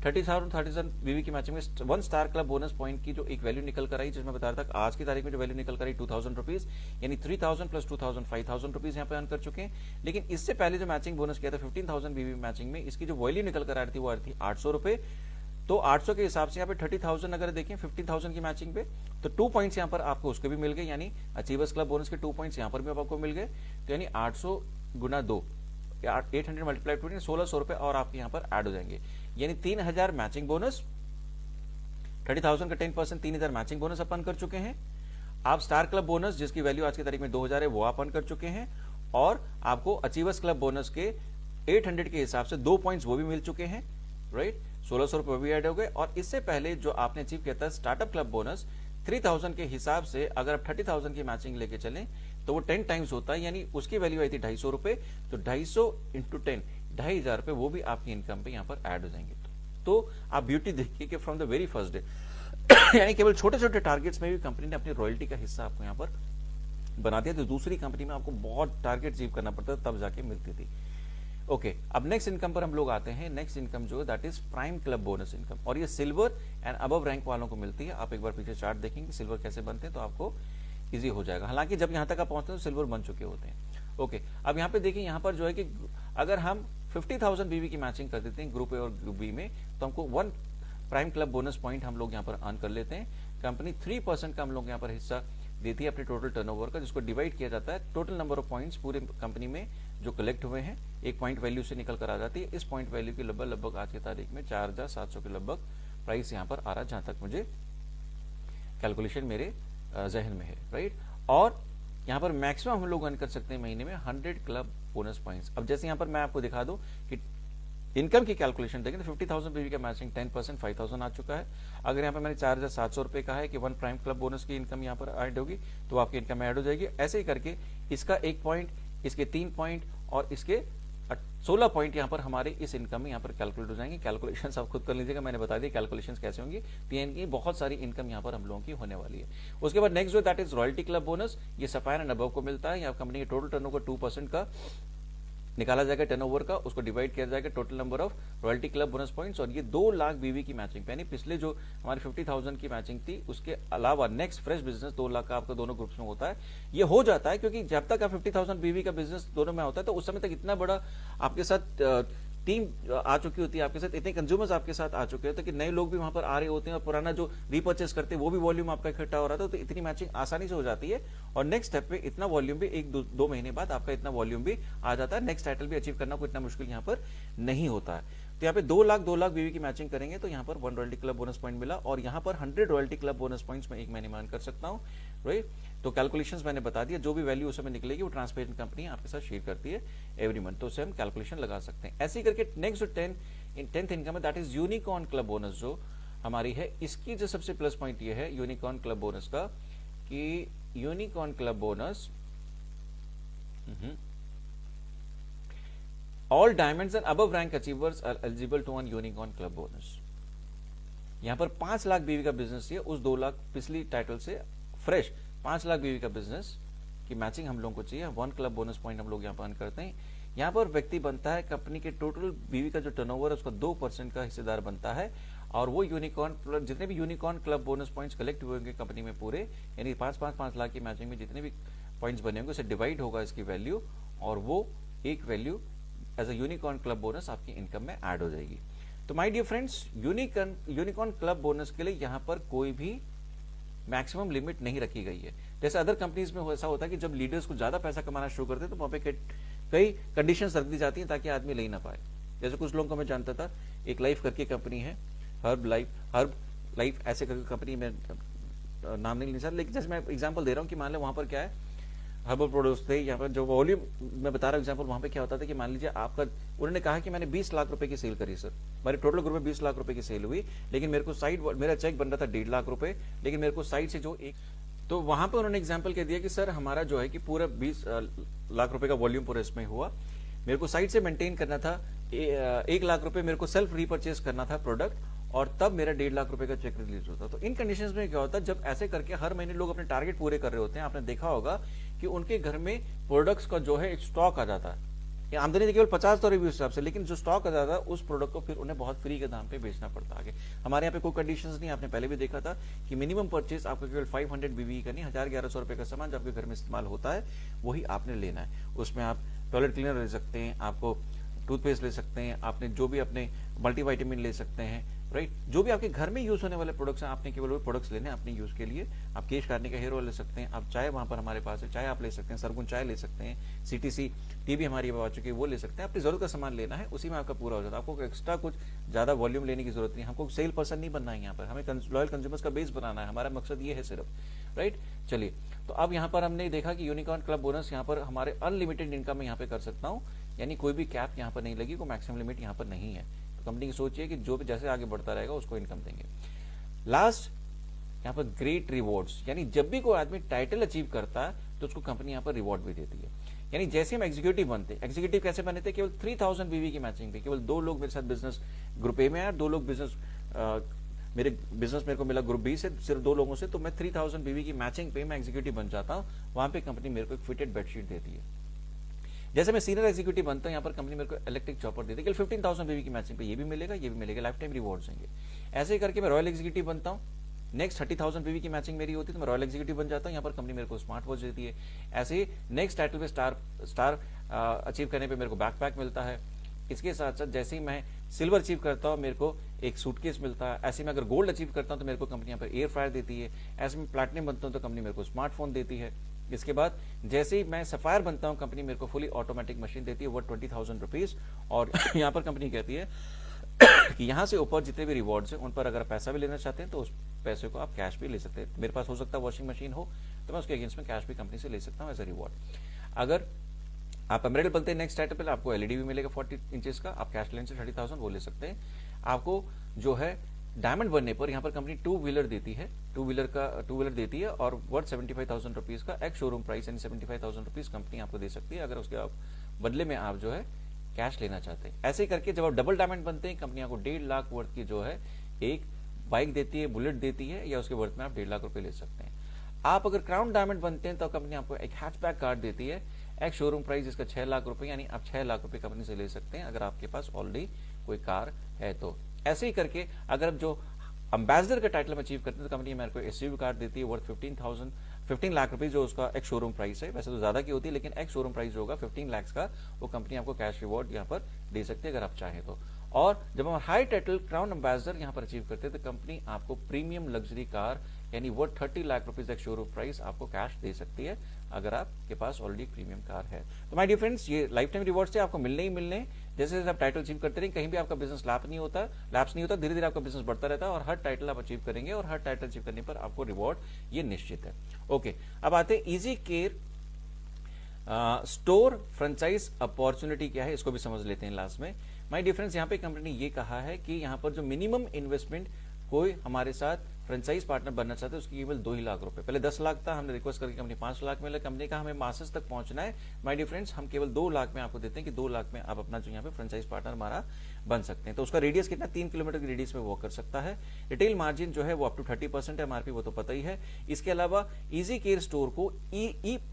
30,000 बीवी की मैचिंग में 1 स्टार क्लब बोनस पॉइंट की जो एक वैल्यू निकल कर आई, जिसमें बता रहा था आज की तारीख में जो वैल्यू निकल कर आई 2,000 रुपीज, यानी 3,000 प्लस 2,000 5,000 रुपीज यहाँ पे अर्न कर चुके हैं। लेकिन इससे पहले जो मैचिंग बोनस किया था 15,000 बीवी मैचिंग में, इसकी जो वैल्यू निकल कर आ रही थी वो आ रही थी 800 रुपए। तो 800 के हिसाब से यहाँ पे 30,000 अगर देखें 15,000 की मैचिंग पे तो 2 पॉइंट्स यहाँ पर आपको उसके भी मिल गए, यानी अचीवर्स क्लब बोनस के 2 पॉइंट्स यहाँ पर भी आपको मिल गए। तो यानी 800 गुना 2, 800 मल्टीप्लाई 2, 1,600 रुपए और आपके यहाँ पर ऐड हो जाएंगे, यानी 3,000 मैचिंग बोनस। 30,000 का 10% 3,000 मैचिंग बोनस अपन कर चुके हैं। आप स्टार क्लब बोनस जिसकी वैल्यू आज की तारीख में 2,000 है वो अपन कर चुके हैं और आपको अचीवर्स क्लब बोनस के 800 के हिसाब से 2 पॉइंट्स वो भी मिल चुके हैं, राइट? 1,600 रुपए भी ऐड हो गए। और इससे पहले जो आपने अचीव किया था स्टार्टअप क्लब बोनस 3,000 के हिसाब से, अगर आप 30,000 की मैचिंग लेके चलें तो वो 10 टाइम्स होता है, यानी उसकी वैल्यू आई थी 250 रुपए। तो 250 इंटू 10, 2,500 रुपए वो भी आपकी इनकम पे यहाँ पर ऐड हो जाएंगे। तो आप ब्यूटी देखिए कि from the very first day यानी केवल छोटे छोटे टारगेट्स में भी कंपनी ने अपनी रॉयल्टी का हिस्सा आपको यहाँ पर बना दिया। तो दूसरी कंपनी में आपको बहुत टारगेट अचीव करना पड़ता था तब जाके मिलती थी। ओके, अब नेक्स्ट इनकम पर हम लोग आते हैं। नेक्स्ट इनकम जो है that is prime club bonus income, और ये सिल्वर एंड अबव रैंक वालों को मिलती है। आप एक बार पीछे चार्ट देखेंगे सिल्वर कैसे बनते हैं तो आपको इजी हो जाएगा। हालांकि जब यहां तक आप पहुंचते हैं तो सिल्वर बन चुके होते हैं। ओके, अब यहाँ पे देखिए यहाँ पर जो है कि अगर हम 50,000 बीवी की मैचिंग कर देते हैं ग्रुप ए और ग्रुप बी में तो हमको 1 प्राइम क्लब बोनस पॉइंट हम लोग यहाँ पर अर्न कर लेते हैं। कंपनी 3% का हम लोग यहाँ पर हिस्सा देती है अपने टोटल टर्नओवर का, जिसको डिवाइड किया जाता है टोटल नंबर ऑफ पॉइंट्स पूरे कंपनी में जो कलेक्ट हुए हैं, एक पॉइंट वैल्यू से निकल कर आ जाती है। इस पॉइंट वैल्यू की लगभग आज की तारीख में 4,700 के लगभग प्राइस यहाँ पर आ रहा है, जहां तक मुझे कैलकुलेशन मेरे जहन में है, राइट? और यहाँ पर मैक्सिमम हम लोग अर्न कर सकते हैं महीने में 100 क्लब बोनस पॉइंट्स। अब जैसे यहाँ पर मैं आपको दिखा दूं कि इनकम की कैलकुलेशन देखें तो 50,000 बीवी का मैचिंग 10% 5,000 आ चुका है। अगर यहाँ पर मैंने 4,700 रुपए कहा है कि 1 प्राइम क्लब बोनस की इनकम यहाँ पर ऐड होगी तो आपकी इनकम में ऐड हो जाएगी। ऐसे ही करके इसका 1 पॉइंट, इसके 3 पॉइंट और इसके 16 पॉइंट यहाँ पर हमारे इस इनकम में यहाँ पर कैलकुलेट हो जाएंगे। कैलकुलेशंस आप खुद कर लीजिएगा, मैंने बता दिया कैलकुलेशंस कैसे होंगी। पीएन की बहुत सारी इनकम यहाँ पर हम लोगों की होने वाली है। उसके बाद नेक्स्ट जो that is royalty club bonus, ये सफायर एंड अबव को मिलता है। यहाँ कंपनी के टोटल टर्नओवर 2% का निकाला जाएगा टर्नओवर का, उसको डिवाइड किया जाएगा total number of royalty club bonus points, और ये 2 लाख बीवी की मैचिंग, यानी पिछले जो हमारी 50,000 की मैचिंग थी उसके अलावा नेक्स्ट फ्रेश बिजनेस 2 लाख का आपका दोनों ग्रुप्स में होता है। ये हो जाता है क्योंकि जब तक आप 50,000 बीवी का बिजनेस दोनों में होता है तो उस समय तक इतना बड़ा आपके साथ टीम आ चुकी होती है, आपके साथ इतने कंज्यूमर्स आपके साथ आ चुके होते हैं कि नए लोग भी वहां पर आ रहे होते हैं और पुराना जो रीपर्चेस करते हैं वो भी वॉल्यूम आपका इकट्ठा हो रहा था, तो इतनी मैचिंग आसानी से हो जाती है। और नेक्स्ट स्टेप पे इतना वॉल्यूम भी 1-2 महीने बाद आपका इतना वॉल्यूम भी आ जाता है। नेक्स्ट टाइटल भी अचीव करना कोई इतना मुश्किल यहाँ पर नहीं होता है। तो यहाँ पे 2 लाख बीवी की मैचिंग करेंगे तो यहाँ पर 1 रॉयल्टी क्लब बोनस पॉइंट मिला, और यहाँ पर 100 रॉयल्टी क्लब बोनस पॉइंट्स में एक महीने में अर्न कर सकता हूँ, राइट? तो कैलकुलेशंस मैंने बता दिया, जो भी वैल्यू उस समय निकलेगी वो ट्रांसपेरेंट कंपनी आपके साथ शेयर करती है एवरी मंथ, तो उसे हम कैलकुलेशन लगा सकते हैं। ऐसे ही करके नेक्स्ट जो 10th इनकम है that is unicorn club bonus जो हमारी है, इसकी जो सबसे प्लस पॉइंट ये है यूनिकॉर्न क्लब बोनस का कि unicorn club bonus all diamonds and above rank achievers are eligible to earn unicorn club bonus. यहां पर 5 लाख बीवी का बिजनेस है, उस 2 लाख पिछली टाइटल से फ्रेश 5 लाख बीवी का बिजनेस की मैचिंग हम लोगों को चाहिए। 1 क्लब बोनस पॉइंट हम लोग यहाँ पर अर्न करते हैं। यहाँ पर व्यक्ति बनता है कंपनी के टोटल बीवी का जो टर्नओवर है उसका 2% का हिस्सेदार बनता है, और वो यूनिकॉर्न जितने भी unicorn club bonus points collect हुए होंगे कंपनी में पूरे, यानी 5 लाख की मैचिंग में जितने भी पॉइंट्स बने होंगे उसे डिवाइड होगा इसकी वैल्यू, और वो एक value as a unicorn club bonus आपकी इनकम में ऐड हो जाएगी। तो my dear friends, unicorn club bonus के लिए यहाँ पर कोई भी मैक्सिमम लिमिट नहीं रखी गई है। जैसे अदर कंपनीज में ऐसा होता है कि जब लीडर्स को ज्यादा पैसा कमाना शुरू करते हैं तो वहां पे कई कंडीशंस रख दी जाती हैं ताकि आदमी ले ना पाए। जैसे कुछ लोगों को मैं जानता था, एक लाइफ करके कंपनी है, हर्ब लाइफ ऐसे करके कंपनी में नाम नहीं ले सकता, लेकिन जैसे मैं एग्जांपल दे रहा हूं कि मान लो वहां पर क्या है हर्बल प्रोड्यूस थे, यहाँ पर जो वॉल्यूम मैं बता रहा हूँ एग्जांपल, वहाँ पे क्या होता था कि मान लीजिए आपका, उन्होंने कहा कि मैंने 20 लाख रुपए की सेल करी सर, हमारे टोटल ग्रुप में 20 लाख रुपए की सेल हुई, लेकिन मेरे को साइड, मेरा चेक बन रहा था 1.5 लाख रुपए, लेकिन मेरे को साइड से जो एक, तो वहां पे उन्होंने एग्जाम्पल कह दिया कि सर हमारा जो है कि पूरा 20 लाख रुपए का वॉल्यूम पूरा इसमें हुआ, मेरे को साइड से मेंटेन करना था 1 लाख रुपए, मेरे को सेल्फ रीपरचेज करना था प्रोडक्ट, और तब मेरा 1.5 लाख रुपए का चेक रिलीज होता। तो इन कंडीशंस में क्या होता है, जब ऐसे करके हर महीने लोग अपने टारगेट पूरे कर रहे होते हैं, आपने देखा होगा कि उनके घर में प्रोडक्ट्स का जो है एक स्टॉक आ जाता है, आमदनी तो केवल 50 तो रिव्यू हिसाब से, लेकिन जो स्टॉक आ जाता है उस प्रोडक्ट को फिर उन्हें बहुत फ्री के दाम पे बेचना पड़ता है आगे। हमारे यहाँ पे कोई कंडीशंस नहीं, आपने पहले भी देखा था कि मिनिमम परचेज आपको केवल 500 बीवी का नहीं, 1000-1100 रुपए का सामान जो आपके घर में इस्तेमाल होता है वही आपने लेना है। उसमें आप टॉयलेट क्लीनर ले सकते हैं, आपको टूथपेस्ट ले सकते हैं, आपने जो भी अपने मल्टीविटामिन ले सकते हैं, राइट, जो भी आपके घर में यूज होने वाले प्रोडक्ट्स हैं, आपने केवल वो प्रोडक्ट्स लेने अपने यूज के लिए। आप केश काटने का हेयर ऑयल ले सकते हैं, आप चाय वहां पर हमारे पास है, चाय आप ले सकते हैं, सरगुन चाय ले सकते हैं, सीटीसी टी भी हमारी आ चुकी है वो ले सकते हैं। अपनी जरूरत का सामान लेना है, उसी में आपका पूरा हो जाता है, आपको एक्स्ट्रा कुछ ज्यादा वॉल्यूम लेने की जरूरत नहीं, हमको सेल पर्सन नहीं बनना है यहाँ पर, हमें लॉयल कंज्यूमर्स का बेस बनाना है, हमारा मकसद ये है सिर्फ, राइट। चलिए, तो अब यहाँ पर हमने देखा कि यूनिकॉर्न क्लब बोनस यहाँ पर हमारे अनलिमिटेड इनकम में यहाँ पे कर सकता हूँ, यानी कोई भी कैप यहाँ पर नहीं लगी, कोई मैक्सिमम लिमिट यहाँ पर नहीं है। तो कंपनी की सोच है कि जो भी जैसे आगे बढ़ता रहेगा उसको इनकम देंगे। लास्ट यहाँ पर ग्रेट रिवॉर्ड्स, यानी जब भी कोई आदमी टाइटल अचीव करता है तो उसको कंपनी यहाँ पर रिवॉर्ड भी देती है। यानी जैसे हम एग्जीक्यूटिव बनते, एग्जीक्यूटिव कैसे बने थे, केवल 3000 बीवी की मैचिंग पे, केवल 2 लोग मेरे साथ बिजनेस ग्रुप ए में आए, 2 लोग बिजनेस मेरे को मिला ग्रुप बी से, सिर्फ 2 लोगों से, तो मैं 3000 बीवी की मैचिंग पे मैं एग्जीक्यूटिव बन जाता हूँ। वहां पे कंपनी मेरे को एक फिटेड बेडशीट देती है। जैसे मैं सीनियर एग्जीक्यूटिव बनता हूं, यहाँ पर कंपनी मेरे को इलेक्ट्रिक चॉपर देती है, 15,000 बीवी की मैचिंग पे ये भी मिलेगा, ये भी मिलेगा, लाइफ टाइम रिवॉर्ड्स देंगे। ऐसे ही करके मैं रॉयल एग्जीक्यूटिव बनता हूँ, नेक्स्ट 30,000 बीवी की मैचिंग मेरी होती है तो मैं रॉयल एग्जीक्यूटिव बन जाता हूँ, यहाँ पर कंपनी मेरे को स्मार्ट वॉच देती है। ऐसे ही नेक्स्ट टाइटल पे स्टार अचीव करने पे मेरे को बैकपैक मिलता है। इसके साथ साथ जैसे ही मैं सिल्वर अचीव करता हूँ मेरे को एक सूटकेस मिलता है। ऐसे में अगर गोल्ड अचीव करता हूँ तो मेरे को कंपनी यहाँ पर एयर फ्रायर देती है। ऐसे में प्लैटिनम बनता हूँ तो कंपनी मेरे को स्मार्टफोन देती है। इसके बाद जैसे ही मैं सफायर बनता हूँ कंपनी मेरे को फुली ऑटोमेटिक मशीन देती है, वो 20,000 रुपीज। और यहाँ पर कंपनी कहती है कि यहाँ से ऊपर जितने भी रिवॉर्ड्स हैं उन पर अगर पैसा भी लेना चाहते हैं तो उस पैसे को आप कैश भी ले सकते हैं। मेरे पास हो सकता है वॉशिंग मशीन हो तो मैं उसके अगेंस्ट में कैश भी कंपनी से ले सकता हूँ एज अ रिवॉर्ड। अगर आप एमरेल्ड बनते हैं नेक्स्ट टाइटल पे, आपको एलईडी भी मिलेगा 40 इंचेस का, आप कैश लेने से 30,000 वो ले सकते हैं। आपको जो है डायमंड बनने पर यहाँ पर कंपनी 2 व्हीलर देती है, 2 व्हीलर देती है और वर्थ 75,000 रुपीज का एक शोरूम प्राइस, यानी 75,000 रुपीज कंपनी आपको दे सकती है अगर उसके आप बदले में आप जो है कैश लेना चाहते हैं। ऐसे करके जब आप डबल डायमंड बनते हैं कंपनी आपको 1.5 लाख वर्थ की जो है एक बाइक देती है, बुलेट देती है, या उसके वर्थ में आप 1.5 लाख रुपए ले सकते हैं। आप अगर क्राउन डायमंड बनते हैं तो कंपनी आपको एक हैचबैक कार देती है, एक शोरूम प्राइस जिसका 6 लाख रुपए, यानी आप 6 लाख रुपए कंपनी से ले सकते हैं अगर आपके पास ऑलरेडी कोई कार है तो। ऐसे ही करके अगर आप जो एम्बेसडर का टाइटल में अचीव करते हैं तो कंपनी मेरे को एसयूवी कार देती है वर्थ 15 लाख रुपीज, जो उसका एक शोरूम प्राइस है। वैसे तो ज्यादा की होती है लेकिन एक शोरूम प्राइस होगा 15 लाख का, वो कंपनी आपको कैश रिवॉर्ड यहाँ पर दे सकती है अगर आप चाहें तो। और जब हम हाई टाइटल क्राउन एम्बेसडर यहाँ पर अचीव करते हैं तो कंपनी आपको प्रीमियम लग्जरी कार यानी वर्थ 30 लाख रुपीज एक शोरूम प्राइस आपको कैश दे सकती है अगर आपके पास ऑलरेडी प्रीमियम कार है। तो माय डियर फ्रेंड्स, ये लाइफ टाइम रिवॉर्ड्स से आपको मिलने ही मिलने। जैसे जैसे आप टाइटल अचीव करते रहेंगे कहीं भी आपका बिजनेस लैप्स नहीं होता, धीरे धीरे आपका बिजनेस बढ़ता रहता है और हर टाइटल आप अचीव करेंगे और हर टाइटल अचीव करने पर आपको रिवॉर्ड ये निश्चित है। ओके, अब आते हैं easy care store franchise opportunity क्या है, इसको भी समझ लेते हैं लास्ट में। माय डियर फ्रेंड्स, यहाँ पे कंपनी ने ये कहा है कि यहाँ पर जो मिनिमम इन्वेस्टमेंट कोई हमारे साथ फ्रेंचाइज पार्टनर बनना चाहते हैं उसकी केवल 2 ही लाख रुपए, पहले 10 लाख था, हमने रिक्वेस्ट करके कंपनी 5 लाख में, कंपनी का हमें मासेस तक पहुंचना है। माय डियर फ्रेंड्स, हम केवल 2 लाख में आपको देते हैं कि 2 लाख में आप अपना जो यहाँ पे फ्रेंचाइज पार्टनर हमारा बन सकते हैं। तो उसका रेडियस कितना, 3 किलोमीटर की रेडियस में वो कर सकता है। रिटेल मार्जिन जो है वो अप टू 30% है, एमआरपी वो तो पता ही है। इसके अलावा इजी केयर स्टोर को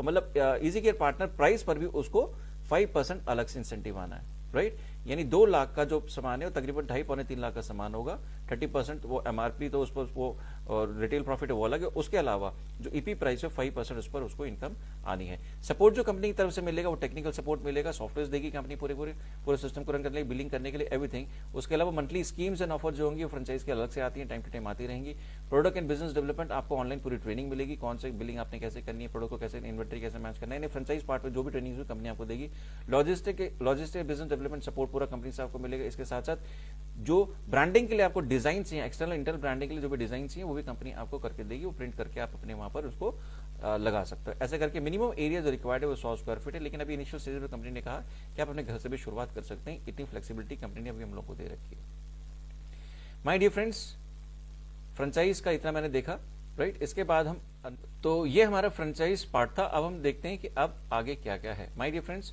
मतलब इजी केयर पार्टनर प्राइस पर भी उसको 5% अलग से इंसेंटिव आना है, राइट। यानी 2 लाख का जो सामान है वो तकरीबन 2.5-3 लाख का सामान होगा। 30% वो एमआरपी तो उस पर वो रिटेल प्रॉफिट है वो अलग है। उसके अलावा जो ईपी प्राइस है 5% उस पर उसको इनकम आनी है। सपोर्ट जो कंपनी की तरफ से मिलेगा वो टेक्निकल सपोर्ट मिलेगा, सॉफ्टवेयर देगी कंपनी पूरे सिस्टम को रन करने के लिए, बिलिंग करने के लिए, एवरीथिंग। उसके अलावा मंथली स्कीम्स एंड ऑफर जो होंगी वो फ्रेंचाइज के अलग से आती है, टाइम टू टाइम आती रहेंगी। प्रोडक्ट एंड बिजनेस डेवलपमेंट आपको ऑनलाइन पूरी ट्रेनिंग मिलेगी, कौन से बिलिंग आपने कैसे करनी है, प्रोडक्ट को कैसे इन्वेंटरी कैसे मैच करना है, फ्रेंचाइज पार्ट में जो भी ट्रेनिंग कंपनी आपको देगी। लॉजिस्टिक बिजनेस डेवलपमेंट सपोर्ट पूरा कंपनी से आपको मिलेगा। इसके साथ साथ जो ब्रांडिंग के लिए आपको डिजाइन चाहिए, एक्सटर्नल इंटरनल ब्रांडिंग के लिए जो भी डिजाइन चाहिए वो भी कंपनी आपको करके देगी, वो प्रिंट करके आप अपने वहां पर उसको लगा सकते हो। ऐसे करके मिनिमम एरिया जो रिक्वायर्ड है वो 100 स्क्वायर फीट है, लेकिन अभी इनिशियल स्टेज में कंपनी ने कहा कि आप अपने घर से भी शुरुआत कर सकते हैं। इतनी फ्लेक्सिबिलिटी कंपनी ने अभी हम लोग को दे रखी है। माय डियर फ्रेंड्स, फ्रेंचाइज का इतना मैंने देखा, राइट। इसके बाद हम, तो ये हमारा फ्रेंचाइज पार्ट था। अब हम देखते हैं कि अब आगे क्या क्या है। माय डियर फ्रेंड्स,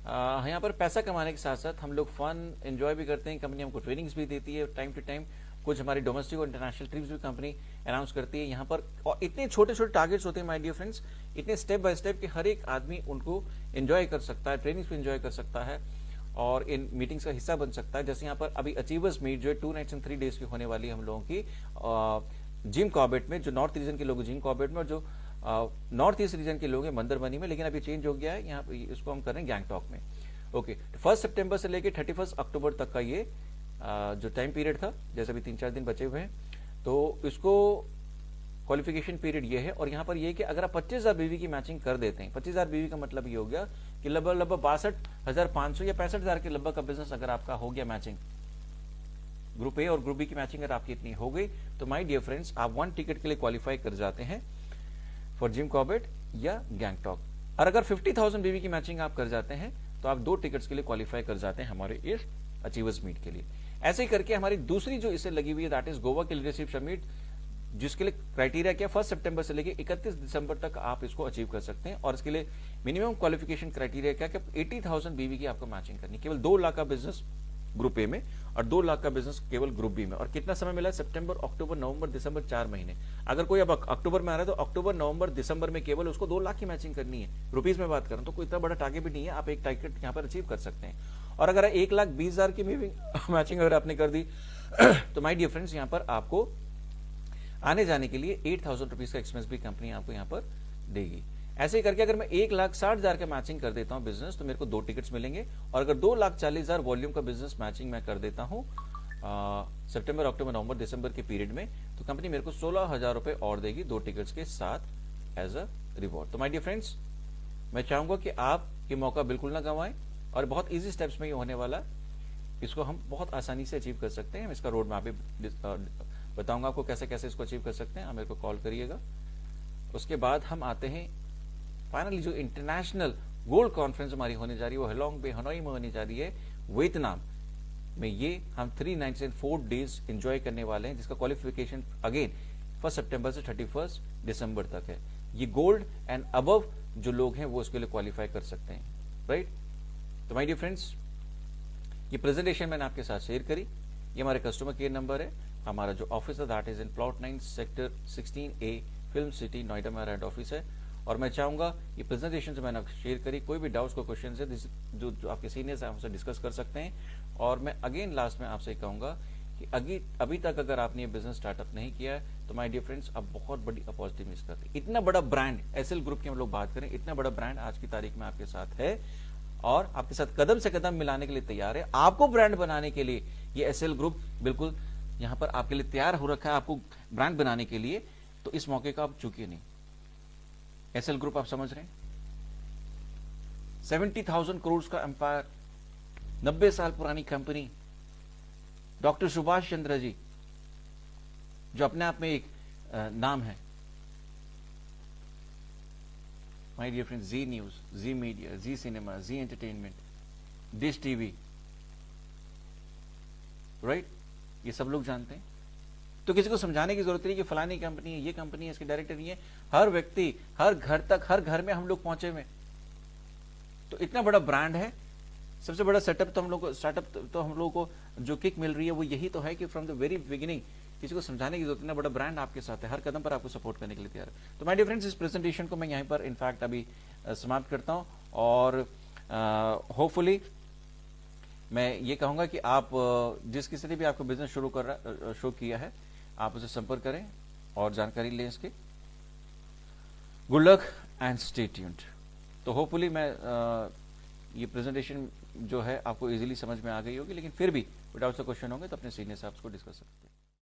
यहाँ पर पैसा कमाने के साथ साथ हम लोग फन एंजॉय भी करते हैं। कंपनी हमको ट्रेनिंग्स भी देती है टाइम टू टाइम। कुछ हमारी डोमेस्टिक और इंटरनेशनल ट्रिप्स भी कंपनी अनाउंस करती है यहाँ पर। और इतने छोटे छोटे टारगेट्स होते हैं माय डियर फ्रेंड्स, इतने स्टेप बाय स्टेप कि हर एक आदमी उनको एंजॉय कर सकता है, ट्रेनिंग्स भी एंजॉय कर सकता है और इन मीटिंग्स का हिस्सा बन सकता है। जैसे यहाँ पर अभी अचीवर्स मीट जो है 2 नाइट्स एंड 3 डेज की होने वाली है हम लोगों की जिम कॉर्बेट में। जो नॉर्थ रीजन के लोग जिम कॉर्बेट में, और जो नॉर्थ ईस्ट रीजन के लोग हैं मंदरमनी में, लेकिन अभी चेंज हो गया है, यहाँ पे इसको हम कर रहे हैं गैंगटॉक में। ओके, 1 सितंबर से लेकर 31 अक्टूबर तक का ये जो टाइम पीरियड था, जैसे अभी 3-4 दिन बचे हुए हैं, तो इसको क्वालिफिकेशन पीरियड ये है। और यहाँ पर ये कि अगर आप 25,000 बीवी की मैचिंग कर देते हैं, 25,000 बीवी का मतलब ये हो गया कि लगभग 62,500 या 65,000 के लगभग का बिजनेस अगर आपका हो गया मैचिंग, ग्रुप ए और ग्रुप बी की मैचिंग अगर आपकी इतनी हो गई, तो माय डियर फ्रेंड्स आप 1 टिकट के लिए क्वालिफाई कर जाते हैं फॉर जिम कॉर्बेट या गैंगटॉक। और अगर 50,000 बीवी की मैचिंग आप कर जाते हैं तो आप 2 टिकट्स के लिए क्वालिफाई कर जाते हैं हमारे इस अचीवर्स मीट के लिए। ऐसे ही करके हमारी दूसरी जो इसे लगी हुई है दैट इज गोवा की लीडरशिप समिट, जिसके लिए क्राइटेरिया क्या, 1 सितंबर से लेकर 31 दिसंबर तक आप इसको अचीव कर सकते हैं। और इसके लिए मिनिमम क्वालिफिकेशन क्राइटेरिया क्या, कि 80,000 बीवी की आपको मैचिंग करनी, केवल 2 लाख का बिजनेस ग्रुप ए में और 2 लाख का बिजनेस केवल ग्रुप बी में। और कितना समय मिला है, सितंबर, अक्टूबर, नवंबर, दिसंबर, 4 महीने। अगर कोई अब अक्टूबर में आ रहा है तो अक्टूबर, नवंबर, दिसंबर में केवल उसको 2 लाख की मैचिंग करनी है। रुपीज में बात करूं तो कोई इतना बड़ा टारगेट भी नहीं है, आप एक टारगेट यहाँ पर अचीव कर सकते हैं। और अगर 1,20,000 की मैचिंग अगर आपने कर दी तो माय डियर फ्रेंड्स यहाँ पर आपको आने जाने के लिए 8,000 रुपीज का एक्सपेंस भी कंपनी आपको यहाँ पर देगी। ऐसे ही करके अगर मैं 1,60,000 का मैचिंग कर देता हूं बिजनेस, तो मेरे को 2 टिकट्स मिलेंगे। और अगर 2,40,000 वॉल्यूम का बिजनेस मैचिंग मैं कर देता हूं सितंबर, अक्टूबर, नवंबर, दिसंबर के पीरियड में, तो कंपनी मेरे को 16,000 रुपए और देगी 2 टिकट्स के साथ एज अ रिवॉर्ड। तो माय डियर फ्रेंड्स, मैं चाहूंगा कि आप ये मौका बिल्कुल ना गंवाएं और बहुत ईजी स्टेप्स में ये होने वाला, इसको हम बहुत आसानी से अचीव कर सकते हैं। इसका रोड मैप भी बताऊंगा आपको कैसे कैसे इसको अचीव कर सकते हैं। आप मेरे को कॉल करिएगा। उसके बाद हम आते हैं फाइनली जो इंटरनेशनल गोल्ड कॉन्फ्रेंस हमारी होने जा रही है, वो हेलोंग बे हनोई में होने जा रही है वियतनाम में। ये हम 3 नाइट्स एंड 4 डेज एंजॉय करने वाले हैं, जिसका क्वालिफिकेशन अगेन 1 सितंबर से 31 दिसंबर तक है। ये गोल्ड एंड अबव जो लोग हैं वो उसके लिए क्वालिफाई कर सकते हैं, राइट। तो माय डियर फ्रेंड्स, ये प्रेजेंटेशन मैंने आपके साथ शेयर करी। ये हमारे कस्टमर केयर नंबर है। हमारा जो ऑफिस है that is in plot 9 sector 16A film city Noida में हेड ऑफिस है। और मैं चाहूंगा ये प्रेजेंटेशन जो मैंने शेयर करी, कोई भी डाउट्स को क्वेश्चन है जो आपके सीनियर्स हैं आपसे डिस्कस कर सकते हैं। और मैं अगेन लास्ट में आपसे कहूंगा कि अभी तक अगर आपने ये बिजनेस स्टार्टअप नहीं किया है तो माय डियर फ्रेंड्स आप बहुत बड़ी अपॉर्चुनिटी मिस करते हैं। इतना बड़ा ब्रांड, एसएल ग्रुप की हम लोग बात करें, इतना बड़ा ब्रांड आज की तारीख में आपके साथ है और आपके साथ कदम से कदम मिलाने के लिए तैयार है। आपको ब्रांड बनाने के लिए ये एसएल ग्रुप बिल्कुल यहां पर आपके लिए तैयार हो रखा है, आपको ब्रांड बनाने के लिए। तो इस मौके का आप चूकिए नहीं। एसएल ग्रुप आप समझ रहे हैं, 70,000 करोड़ का एम्पायर, 90 साल पुरानी कंपनी, डॉक्टर सुभाष चंद्र जी जो अपने आप में एक नाम है। My dear friends, Zee news, Zee media, Zee cinema, Zee entertainment, dish TV, right, ये सब लोग जानते हैं। तो किसी को समझाने की जरूरत नहीं कि फलानी कंपनी है, ये कंपनी है, इसके डायरेक्टर ये। हर व्यक्ति, हर घर तक, हर घर में हम लोग पहुंचे हुए। तो इतना बड़ा ब्रांड है। सबसे बड़ा सेटअप तो हम लोग को, स्टार्टअप तो हम लोगों को जो किक मिल रही है वो यही तो है कि फ्रॉम द वेरी बिगिनिंग किसी को समझाने की जरूरत, इतना बड़ा ब्रांड आपके साथ है, हर कदम पर आपको सपोर्ट करने के लिए तैयार है। तो माय डियर फ्रेंड्स, इस प्रेजेंटेशन को मैं यहीं पर इनफैक्ट अभी समाप्त करता हूं और होपफुली मैं ये कहूंगा कि आप जिस किसी ने भी आपको बिजनेस शुरू किया है आप उसे संपर्क करें और जानकारी लें इसके। Good luck and stay tuned. तो होपफुली मैं ये प्रेजेंटेशन जो है आपको इजीली समझ में आ गई होगी, लेकिन फिर भी विदाउट क्वेश्चन होंगे तो अपने सीनियर साहब को डिस्कस सकते हैं।